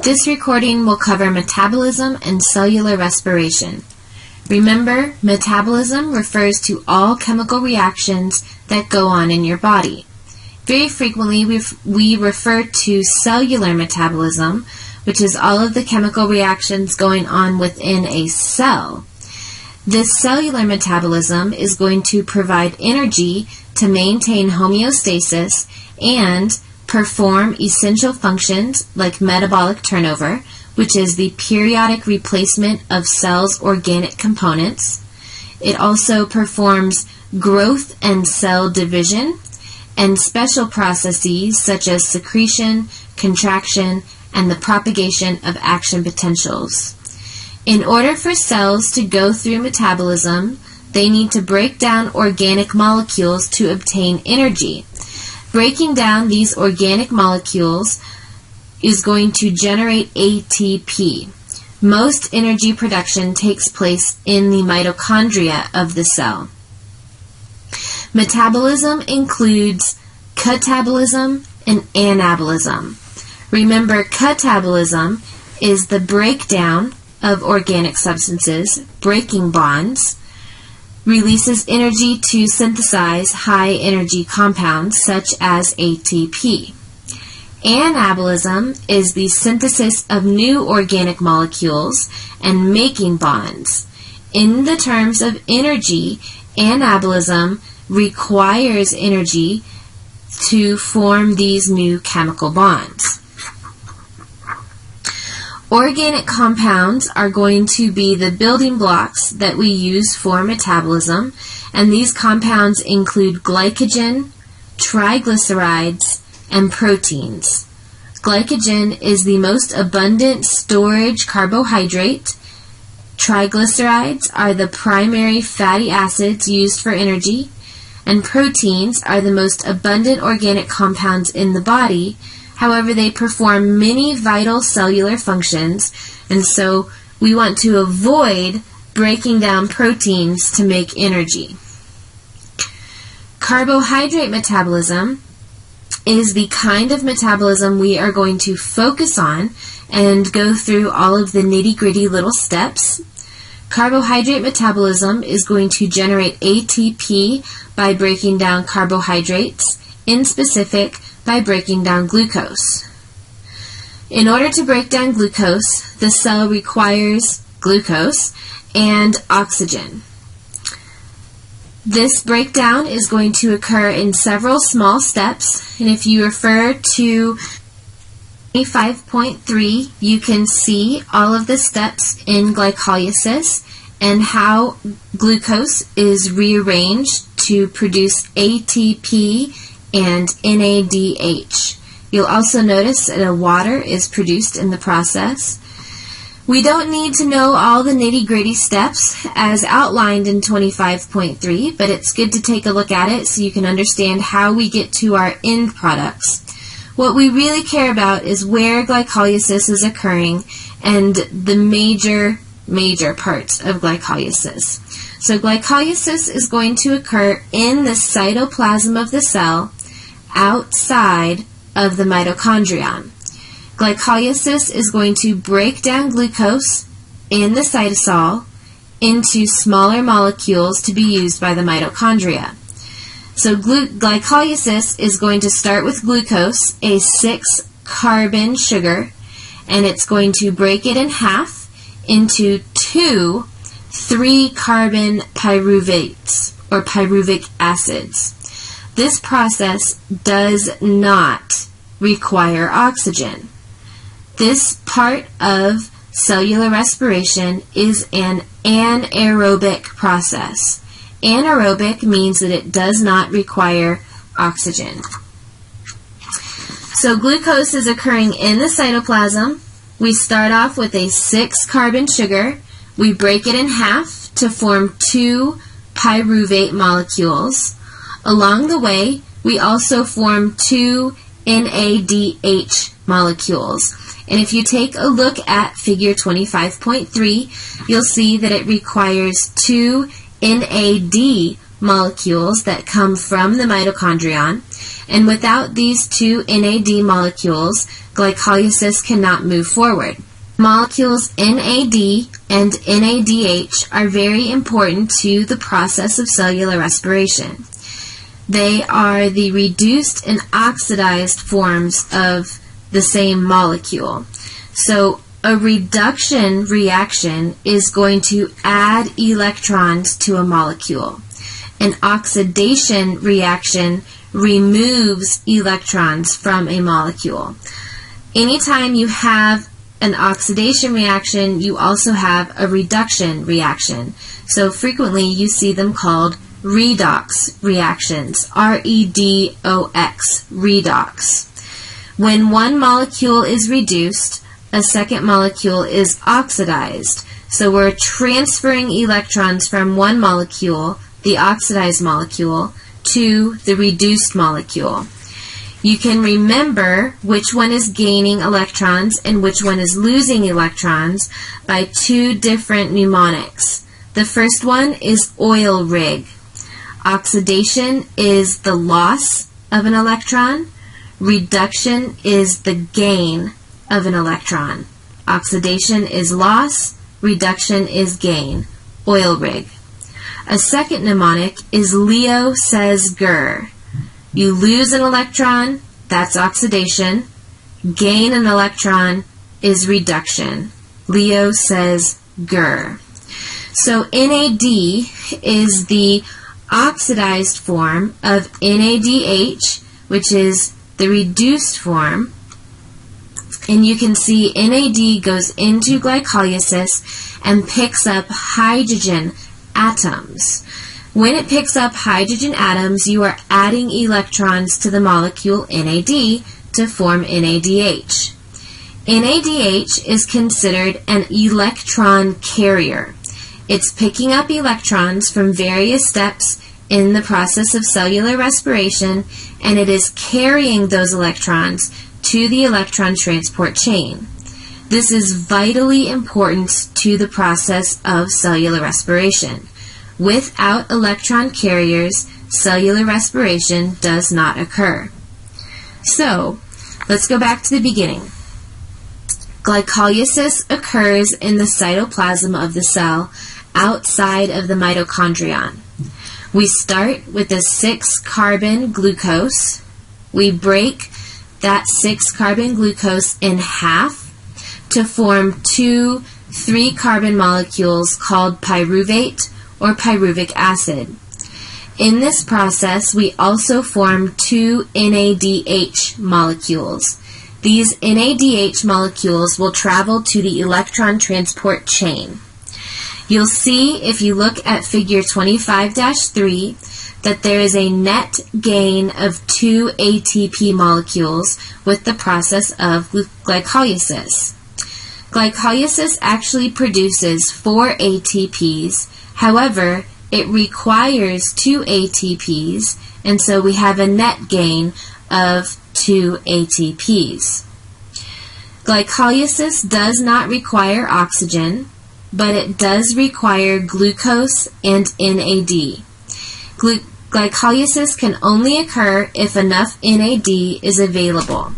This recording will cover metabolism and cellular respiration. Remember, metabolism refers to all chemical reactions that go on in your body. Very frequently, we refer to cellular metabolism, which is all of the chemical reactions going on within a cell. This cellular metabolism is going to provide energy to maintain homeostasis and perform essential functions like metabolic turnover, which is the periodic replacement of cells' organic components. It also performs growth and cell division and special processes such as secretion, contraction, and the propagation of action potentials. In order for cells to go through metabolism, they need to break down organic molecules to obtain energy. Breaking down these organic molecules is going to generate ATP. Most energy production takes place in the mitochondria of the cell. Metabolism includes catabolism and anabolism. Remember, catabolism is the breakdown of organic substances, breaking bonds, releases energy to synthesize high-energy compounds such as ATP. Anabolism is the synthesis of new organic molecules and making bonds. In the terms of energy, anabolism requires energy to form these new chemical bonds. Organic compounds are going to be the building blocks that we use for metabolism, and these compounds include glycogen, triglycerides, and proteins. Glycogen is the most abundant storage carbohydrate. Triglycerides are the primary fatty acids used for energy, and proteins are the most abundant organic compounds in the body. However, they perform many vital cellular functions, and so we want to avoid breaking down proteins to make energy. Carbohydrate metabolism is the kind of metabolism we are going to focus on and go through all of the nitty-gritty little steps. Carbohydrate metabolism is going to generate ATP by breaking down carbohydrates, in specific, by breaking down glucose. In order to break down glucose, the cell requires glucose and oxygen. This breakdown is going to occur in several small steps, and if you refer to 5.3, you can see all of the steps in glycolysis and how glucose is rearranged to produce ATP and NADH. You'll also notice that water is produced in the process. We don't need to know all the nitty-gritty steps as outlined in 25.3, but it's good to take a look at it so you can understand how we get to our end products. What we really care about is where glycolysis is occurring and the major parts of glycolysis. So glycolysis is going to occur in the cytoplasm of the cell outside of the mitochondrion. Glycolysis is going to break down glucose in the cytosol into smaller molecules to be used by the mitochondria. So glycolysis is going to start with glucose, a 6-carbon sugar, and it's going to break it in half into 2 3-carbon pyruvates or pyruvic acids. This process does not require oxygen. This part of cellular respiration is an anaerobic process. Anaerobic means that it does not require oxygen. So glucose is occurring in the cytoplasm. We start off with a 6-carbon sugar. We break it in half to form 2 pyruvate molecules. Along the way, we also form 2 NADH molecules. And if you take a look at figure 25.3, you'll see that it requires 2 NAD molecules that come from the mitochondrion, And without these two NAD molecules, glycolysis cannot move forward. Molecules NAD and NADH are very important to the process of cellular respiration. They are the reduced and oxidized forms of the same molecule. So a reduction reaction is going to add electrons to a molecule. An oxidation reaction removes electrons from a molecule. Anytime you have an oxidation reaction, you also have a reduction reaction. So frequently you see them called redox reactions, R-E-D-O-X, redox. When one molecule is reduced, a second molecule is oxidized. So we're transferring electrons from one molecule, the oxidized molecule, to the reduced molecule. You can remember which one is gaining electrons and which one is losing electrons by two different mnemonics. The first one is oil rig. Oxidation is the loss of an electron. Reduction is the gain of an electron. Oxidation is loss. Reduction is gain. Oil rig. A second mnemonic is Leo says Ger. You lose an electron, that's oxidation. Gain an electron is reduction. Leo says Ger. So NAD is the oxidized form of NADH, which is the reduced form. And you can see NAD goes into glycolysis and picks up hydrogen atoms. When it picks up hydrogen atoms, you are adding electrons to the molecule NAD to form NADH. NADH is considered an electron carrier. It's picking up electrons from various steps in the process of cellular respiration, and it is carrying those electrons to the electron transport chain. This is vitally important to the process of cellular respiration. Without electron carriers, cellular respiration does not occur. So, let's go back to the beginning. Glycolysis occurs in the cytoplasm of the cell outside of the mitochondrion. We start with a 6-carbon glucose. We break that 6-carbon glucose in half to form two 3-carbon molecules called pyruvate or pyruvic acid. In this process, we also form two NADH molecules. These NADH molecules will travel to the electron transport chain. You'll see, if you look at figure 25-3, that there is a net gain of 2 ATP molecules with the process of glycolysis. Glycolysis actually produces 4 ATPs. However, it requires 2 ATPs, and so we have a net gain of 2 ATPs. Glycolysis does not require oxygen, but it does require glucose and NAD. Glycolysis can only occur if enough NAD is available.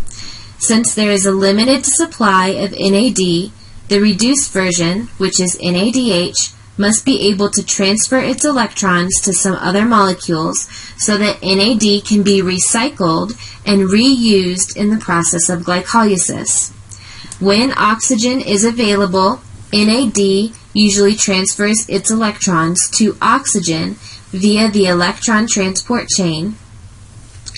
Since there is a limited supply of NAD, the reduced version, which is NADH, must be able to transfer its electrons to some other molecules so that NAD can be recycled and reused in the process of glycolysis. When oxygen is available, NAD usually transfers its electrons to oxygen via the electron transport chain,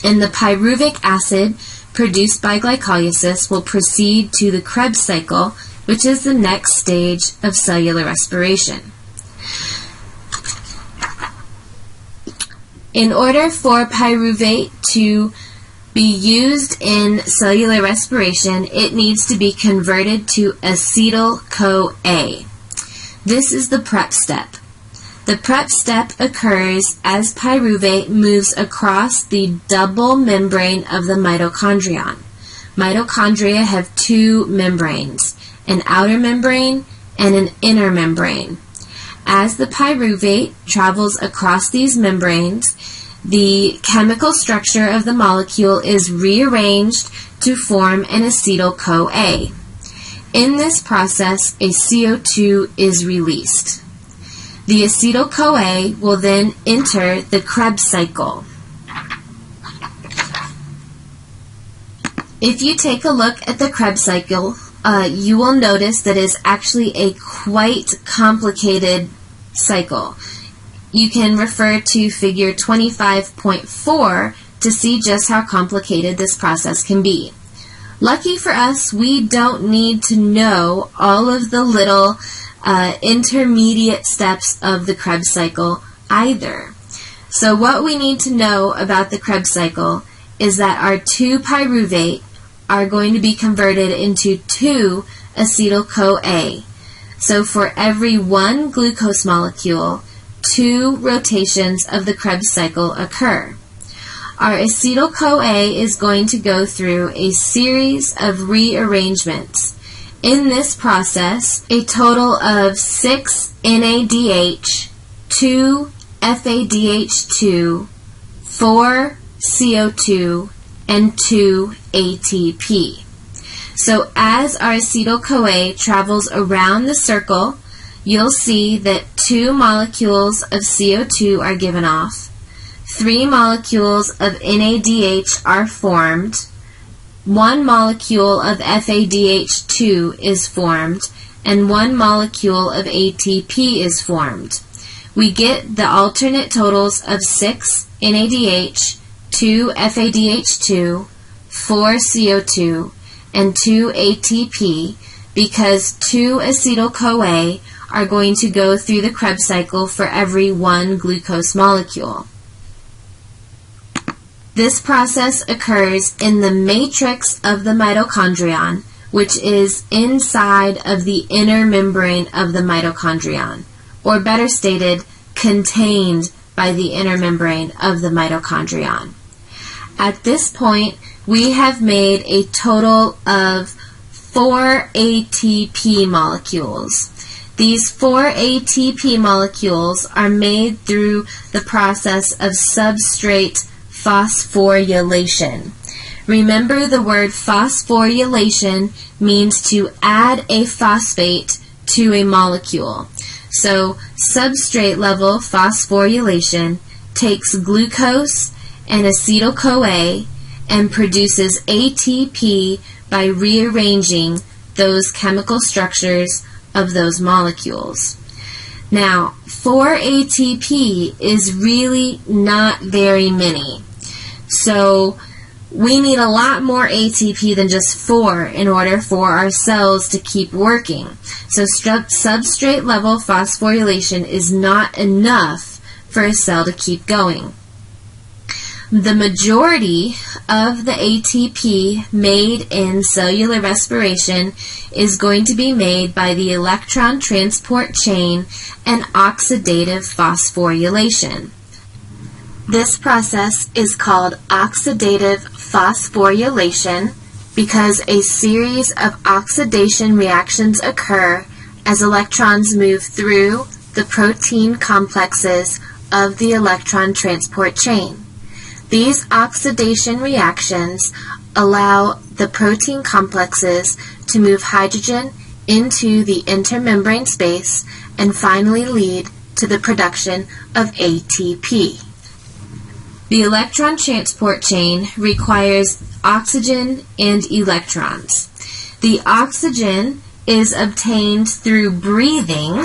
and the pyruvic acid produced by glycolysis will proceed to the Krebs cycle, which is the next stage of cellular respiration. In order for pyruvate to be used in cellular respiration, it needs to be converted to acetyl-CoA. This is the prep step. The prep step occurs as pyruvate moves across the double membrane of the mitochondrion. Mitochondria have two membranes, an outer membrane and an inner membrane. As the pyruvate travels across these membranes, the chemical structure of the molecule is rearranged to form an acetyl-CoA. In this process, a CO2 is released. The acetyl-CoA will then enter the Krebs cycle. If you take a look at the Krebs cycle, you will notice that it is actually a quite complicated cycle. You can refer to figure 25.4 to see just how complicated this process can be. Lucky for us, we don't need to know all of the little intermediate steps of the Krebs cycle either. So what we need to know about the Krebs cycle is that our 2-pyruvate are going to be converted into 2 acetyl-CoA. So for every 1 glucose molecule, 2 rotations of the Krebs cycle occur. Our acetyl-CoA is going to go through a series of rearrangements. In this process, a total of 6 NADH, 2 FADH2, 4 CO2, and 2 ATP. So as our acetyl-CoA travels around the circle, you'll see that 2 molecules of CO2 are given off, 3 molecules of NADH are formed, 1 molecule of FADH2 is formed, and 1 molecule of ATP is formed. We get the alternate totals of 6 NADH, 2 FADH2, 4 CO2, and 2 ATP because 2 acetyl-CoA are going to go through the Krebs cycle for every 1 glucose molecule. This process occurs in the matrix of the mitochondrion, which is inside of the inner membrane of the mitochondrion, or better stated, contained by the inner membrane of the mitochondrion. At this point, we have made a total of 4 ATP molecules. These 4 ATP molecules are made through the process of substrate phosphorylation. Remember, the word phosphorylation means to add a phosphate to a molecule. So substrate level phosphorylation takes glucose and acetyl-CoA and produces ATP by rearranging those chemical structures of those molecules. Now, 4 ATP is really not very many. So we need a lot more ATP than just 4 in order for our cells to keep working. So substrate level phosphorylation is not enough for a cell to keep going. The majority of the ATP made in cellular respiration is going to be made by the electron transport chain and oxidative phosphorylation. This process is called oxidative phosphorylation because a series of oxidation reactions occur as electrons move through the protein complexes of the electron transport chain. These oxidation reactions allow the protein complexes to move hydrogen into the intermembrane space and finally lead to the production of ATP. The electron transport chain requires oxygen and electrons. The oxygen is obtained through breathing.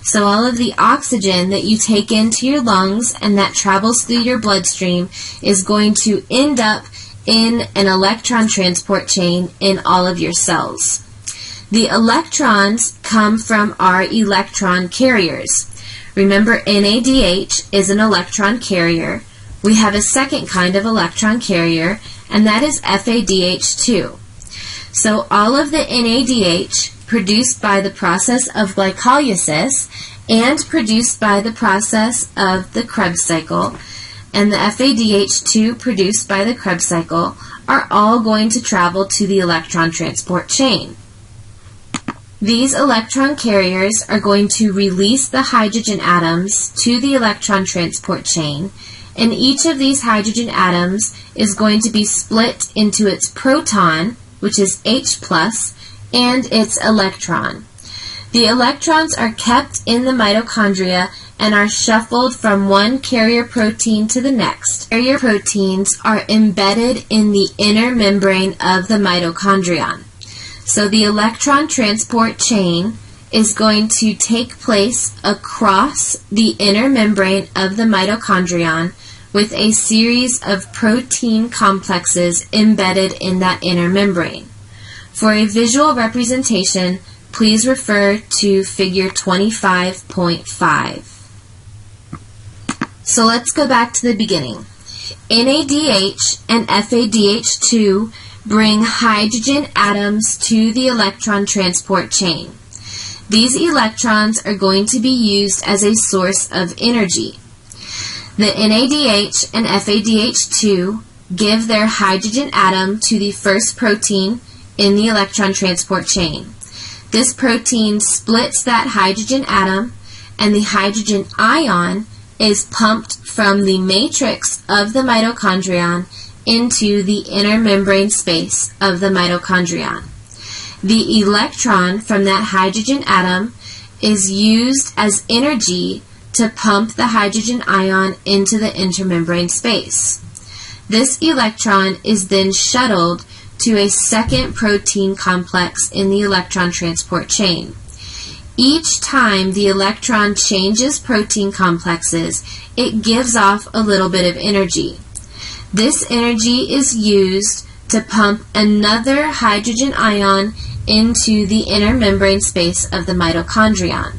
So all of the oxygen that you take into your lungs and that travels through your bloodstream is going to end up in an electron transport chain in all of your cells. The electrons come from our electron carriers. Remember, NADH is an electron carrier. We have a second kind of electron carrier, and that is FADH2. So all of the NADH produced by the process of glycolysis and produced by the process of the Krebs cycle and the FADH2 produced by the Krebs cycle are all going to travel to the electron transport chain. These electron carriers are going to release the hydrogen atoms to the electron transport chain, And each of these hydrogen atoms is going to be split into its proton, which is H+, and its electron. The electrons are kept in the mitochondria and are shuffled from one carrier protein to the next. Carrier proteins are embedded in the inner membrane of the mitochondrion. So the electron transport chain is going to take place across the inner membrane of the mitochondrion with a series of protein complexes embedded in that inner membrane. For a visual representation, please refer to figure 25.5. So let's go back to the beginning. NADH and FADH2 bring hydrogen atoms to the electron transport chain. These electrons are going to be used as a source of energy. The NADH and FADH2 give their hydrogen atom to the first protein in the electron transport chain. This protein splits that hydrogen atom, and the hydrogen ion is pumped from the matrix of the mitochondrion into the inner membrane space of the mitochondrion. The electron from that hydrogen atom is used as energy to pump the hydrogen ion into the intermembrane space. This electron is then shuttled to a second protein complex in the electron transport chain. Each time the electron changes protein complexes, it gives off a little bit of energy. This energy is used to pump another hydrogen ion into the inner membrane space of the mitochondrion.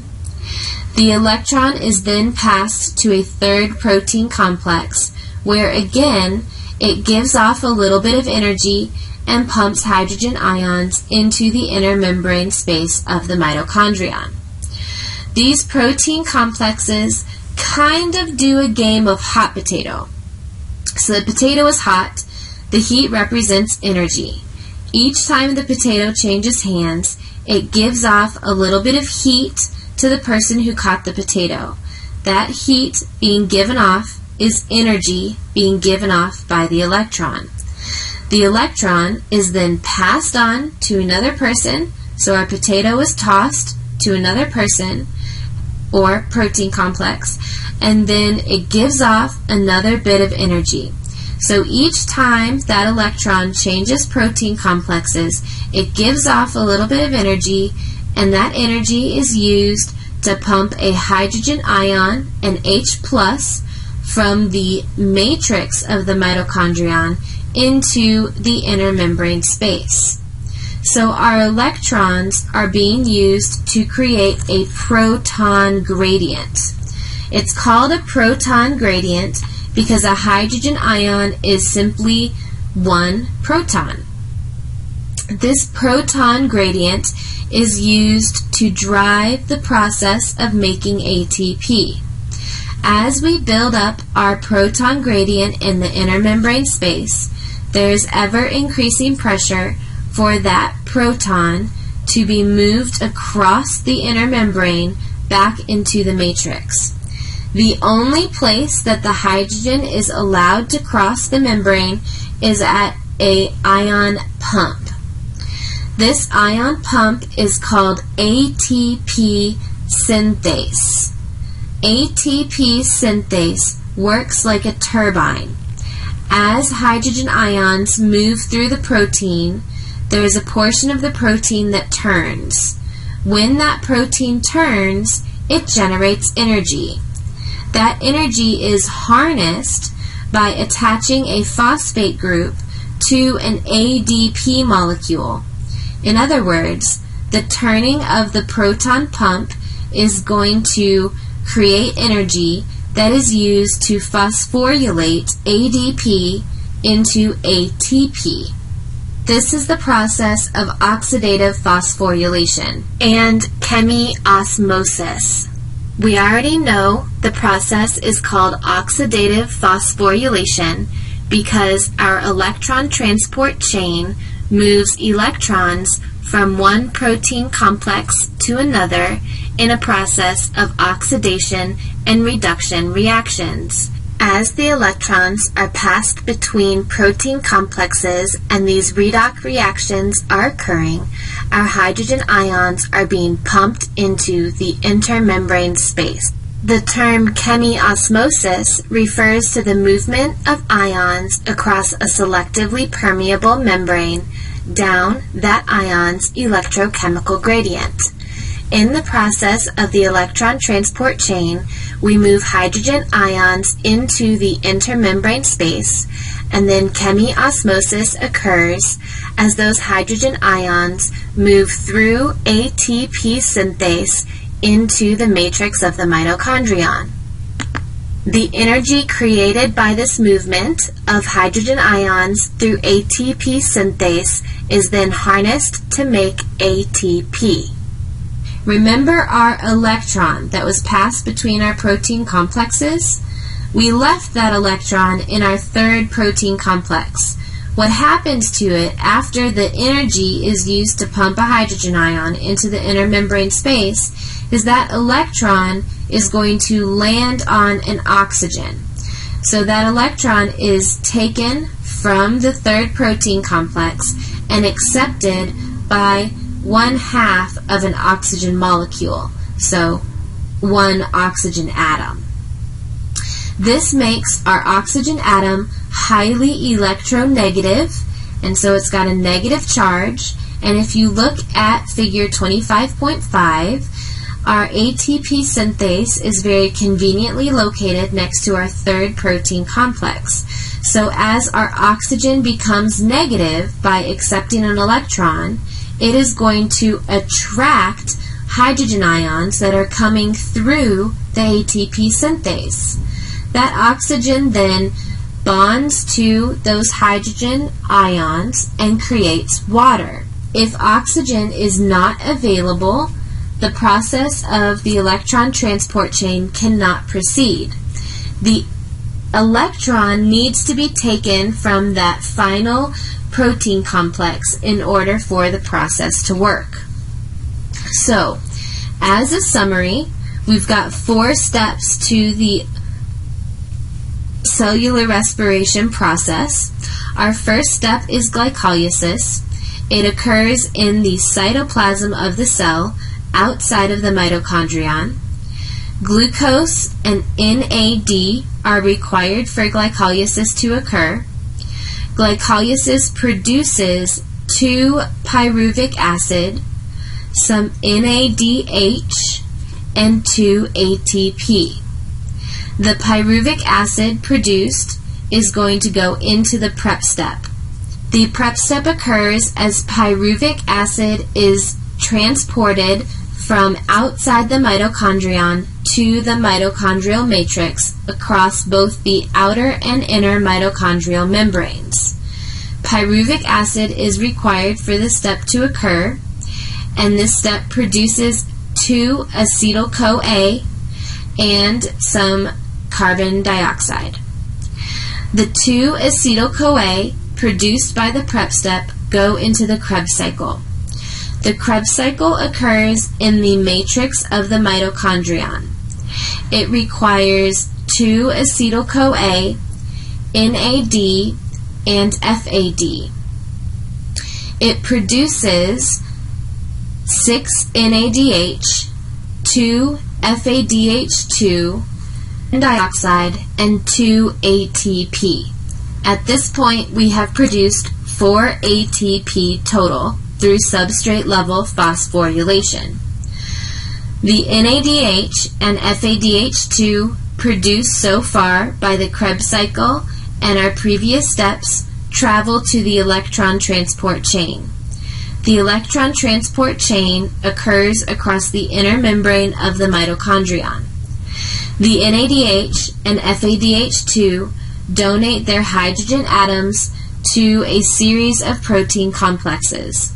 The electron is then passed to a third protein complex, where again it gives off a little bit of energy and pumps hydrogen ions into the inner membrane space of the mitochondrion. These protein complexes kind of do a game of hot potato. So the potato is hot, the heat represents energy. Each time the potato changes hands, it gives off a little bit of heat to the person who caught the potato. That heat being given off is energy being given off by the electron. The electron is then passed on to another person, so our potato is tossed to another person or protein complex, and then it gives off another bit of energy. So each time that electron changes protein complexes, it gives off a little bit of energy, and that energy is used to pump a hydrogen ion, an H+, from the matrix of the mitochondrion into the inner membrane space. So our electrons are being used to create a proton gradient. It's called a proton gradient because a hydrogen ion is simply one proton. This proton gradient is used to drive the process of making ATP. As we build up our proton gradient in the inner membrane space, there is ever increasing pressure for that proton to be moved across the inner membrane back into the matrix. The only place that the hydrogen is allowed to cross the membrane is at an ion pump. This ion pump is called ATP synthase. ATP synthase works like a turbine. As hydrogen ions move through the protein, there is a portion of the protein that turns. When that protein turns, it generates energy. That energy is harnessed by attaching a phosphate group to an ADP molecule. In other words, the turning of the proton pump is going to create energy that is used to phosphorylate ADP into ATP. This is the process of oxidative phosphorylation and chemiosmosis. We already know the process is called oxidative phosphorylation because our electron transport chain moves electrons from one protein complex to another in a process of oxidation and reduction reactions. As the electrons are passed between protein complexes and these redox reactions are occurring, our hydrogen ions are being pumped into the intermembrane space. The term chemiosmosis refers to the movement of ions across a selectively permeable membrane down that ion's electrochemical gradient. In the process of the electron transport chain, we move hydrogen ions into the intermembrane space, and then chemiosmosis occurs as those hydrogen ions move through ATP synthase into the matrix of the mitochondrion. The energy created by this movement of hydrogen ions through ATP synthase is then harnessed to make ATP. Remember our electron that was passed between our protein complexes? We left that electron in our third protein complex. What happens to it after the energy is used to pump a hydrogen ion into the intermembrane space is that electron is going to land on an oxygen. So that electron is taken from the third protein complex and accepted by 1/2 of an oxygen molecule, so one oxygen atom. This makes our oxygen atom highly electronegative, and so it's got a negative charge. And if you look at figure 25.5, our ATP synthase is very conveniently located next to our third protein complex. So as our oxygen becomes negative by accepting an electron, it is going to attract hydrogen ions that are coming through the ATP synthase. That oxygen then bonds to those hydrogen ions and creates water. If oxygen is not available, the process of the electron transport chain cannot proceed. The electron needs to be taken from that final protein complex in order for the process to work. So, as a summary, we've got 4 steps to the cellular respiration process. Our first step is glycolysis. It occurs in the cytoplasm of the cell outside of the mitochondrion. Glucose and NAD are required for glycolysis to occur. Glycolysis produces 2 pyruvic acid, some NADH, and 2 ATP. The pyruvic acid produced is going to go into the prep step. The prep step occurs as pyruvic acid is transported from outside the mitochondrion to the mitochondrial matrix across both the outer and inner mitochondrial membranes. Pyruvic acid is required for this step to occur, and this step produces 2-acetyl-CoA and some carbon dioxide. The 2-acetyl-CoA produced by the prep step go into the Krebs cycle. The Krebs cycle occurs in the matrix of the mitochondrion. It requires 2-acetyl-CoA, NAD, and FAD. It produces 6-NADH, 2-FADH2, dioxide, and 2 ATP. At this point, we have produced 4 ATP total through substrate level phosphorylation. The NADH and FADH2 produced so far by the Krebs cycle and our previous steps travel to the electron transport chain. The electron transport chain occurs across the inner membrane of the mitochondrion. The NADH and FADH2 donate their hydrogen atoms to a series of protein complexes.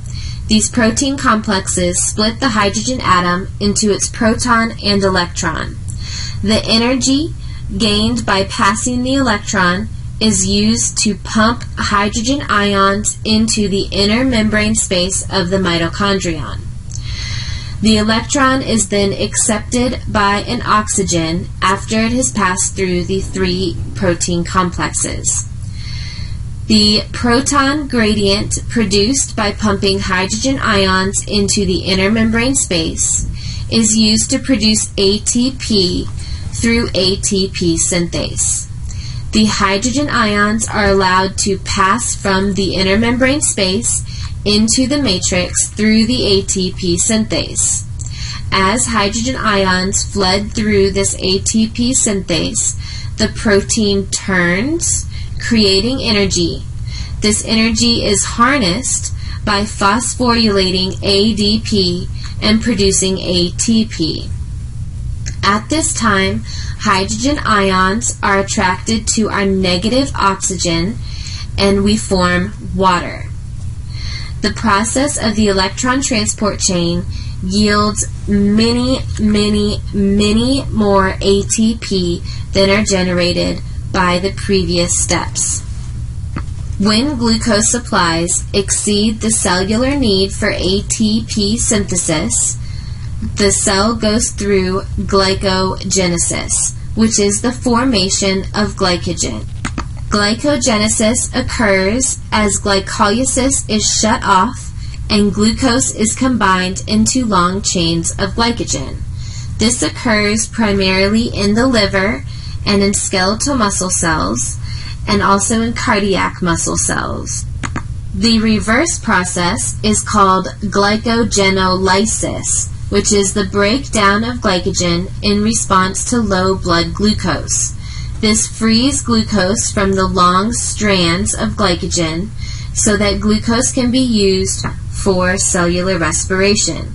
These protein complexes split the hydrogen atom into its proton and electron. The energy gained by passing the electron is used to pump hydrogen ions into the inner membrane space of the mitochondrion. The electron is then accepted by an oxygen after it has passed through the 3 protein complexes. The proton gradient produced by pumping hydrogen ions into the inner membrane space is used to produce ATP through ATP synthase. The hydrogen ions are allowed to pass from the inner membrane space into the matrix through the ATP synthase. As hydrogen ions flood through this ATP synthase, the protein turns, creating energy. This energy is harnessed by phosphorylating ADP and producing ATP. At this time, hydrogen ions are attracted to our negative oxygen and we form water. The process of the electron transport chain yields many more ATP than are generated by the previous steps. When glucose supplies exceed the cellular need for ATP synthesis, the cell goes through glycogenesis, which is the formation of glycogen. Glycogenesis occurs as glycolysis is shut off and glucose is combined into long chains of glycogen. This occurs primarily in the liver and in skeletal muscle cells, and also in cardiac muscle cells. The reverse process is called glycogenolysis, which is the breakdown of glycogen in response to low blood glucose. This frees glucose from the long strands of glycogen so that glucose can be used for cellular respiration.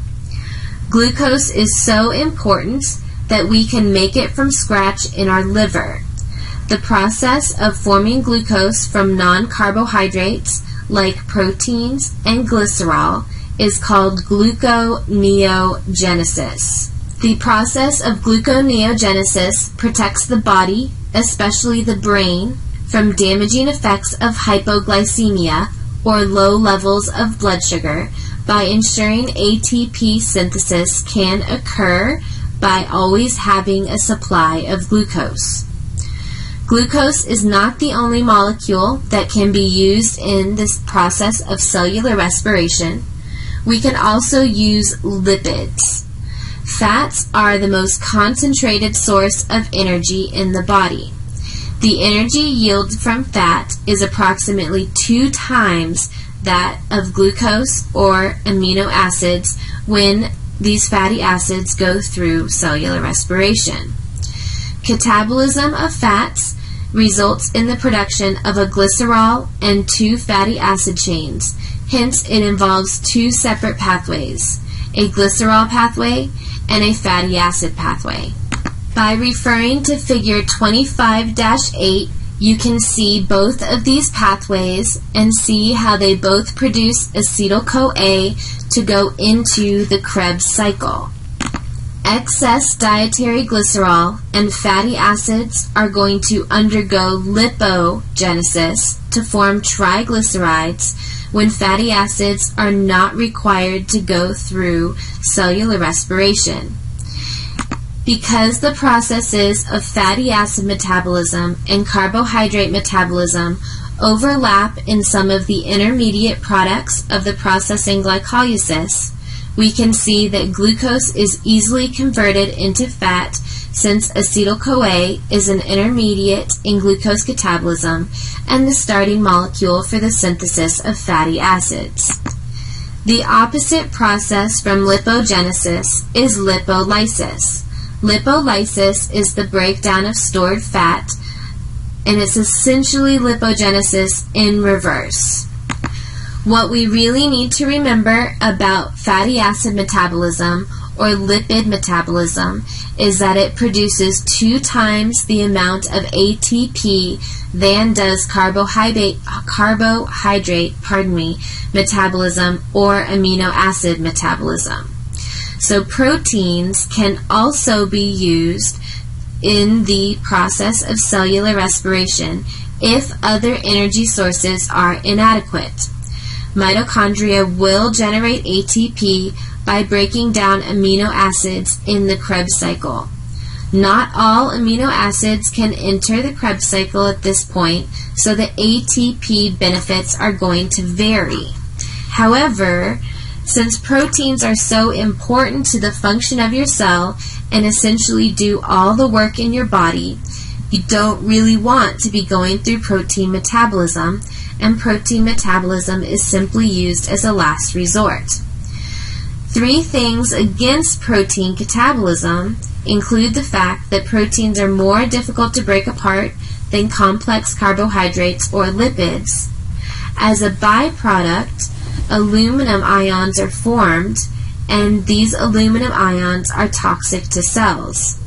Glucose is so important that we can make it from scratch in our liver. The process of forming glucose from non-carbohydrates like proteins and glycerol is called gluconeogenesis. The process of gluconeogenesis protects the body, especially the brain, from damaging effects of hypoglycemia or low levels of blood sugar by ensuring ATP synthesis can occur by always having a supply of glucose. Glucose is not the only molecule that can be used in this process of cellular respiration. We can also use lipids. Fats are the most concentrated source of energy in the body. The energy yielded from fat is approximately 2 times that of glucose or amino acids when these fatty acids go through cellular respiration. Catabolism of fats results in the production of a glycerol and 2 fatty acid chains. Hence, it involves 2 separate pathways, a glycerol pathway and a fatty acid pathway. By referring to figure 25-8, you can see both of these pathways and see how they both produce acetyl-CoA to go into the Krebs cycle. Excess dietary glycerol and fatty acids are going to undergo lipogenesis to form triglycerides when fatty acids are not required to go through cellular respiration. Because the processes of fatty acid metabolism and carbohydrate metabolism overlap in some of the intermediate products of the processing glycolysis, we can see that glucose is easily converted into fat since acetyl-CoA is an intermediate in glucose catabolism and the starting molecule for the synthesis of fatty acids. The opposite process from lipogenesis is lipolysis. Lipolysis is the breakdown of stored fat, and it's essentially lipogenesis in reverse. What we really need to remember about fatty acid metabolism or lipid metabolism is that it produces 2 times the amount of ATP than does carbohydrate metabolism or amino acid metabolism. So proteins can also be used in the process of cellular respiration if other energy sources are inadequate. Mitochondria will generate ATP by breaking down amino acids in the Krebs cycle. Not all amino acids can enter the Krebs cycle at this point, so the ATP benefits are going to vary. However, since proteins are so important to the function of your cell and essentially do all the work in your body, you don't really want to be going through protein metabolism, and protein metabolism is simply used as a last resort. 3 things against protein catabolism include the fact that proteins are more difficult to break apart than complex carbohydrates or lipids. As a byproduct, aluminum ions are formed, and these aluminum ions are toxic to cells.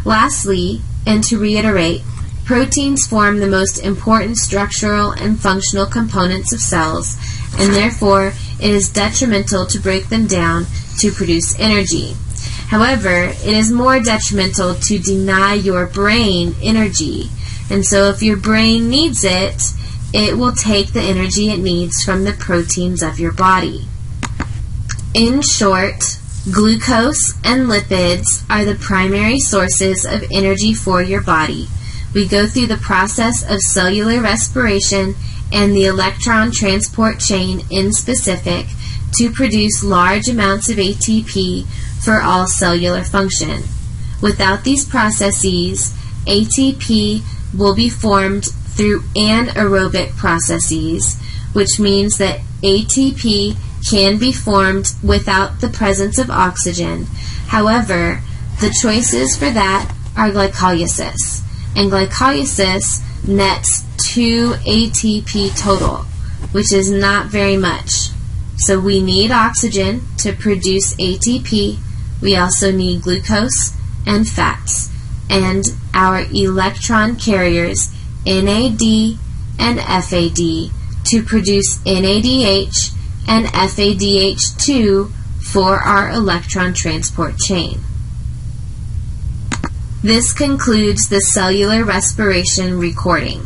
Lastly, and to reiterate, proteins form the most important structural and functional components of cells, and therefore it is detrimental to break them down to produce energy. However, it is more detrimental to deny your brain energy, and so if your brain needs it, it will take the energy it needs from the proteins of your body. In short, glucose and lipids are the primary sources of energy for your body. We go through the process of cellular respiration and the electron transport chain in specific to produce large amounts of ATP for all cellular function. Without these processes, ATP will be formed through anaerobic processes, which means that ATP can be formed without the presence of oxygen. However, the choices for that are glycolysis, and glycolysis nets 2 ATP total, which is not very much. So we need oxygen to produce ATP. We also need glucose and fats, and our electron carriers NAD and FAD to produce NADH and FADH2 for our electron transport chain. This concludes the cellular respiration recording.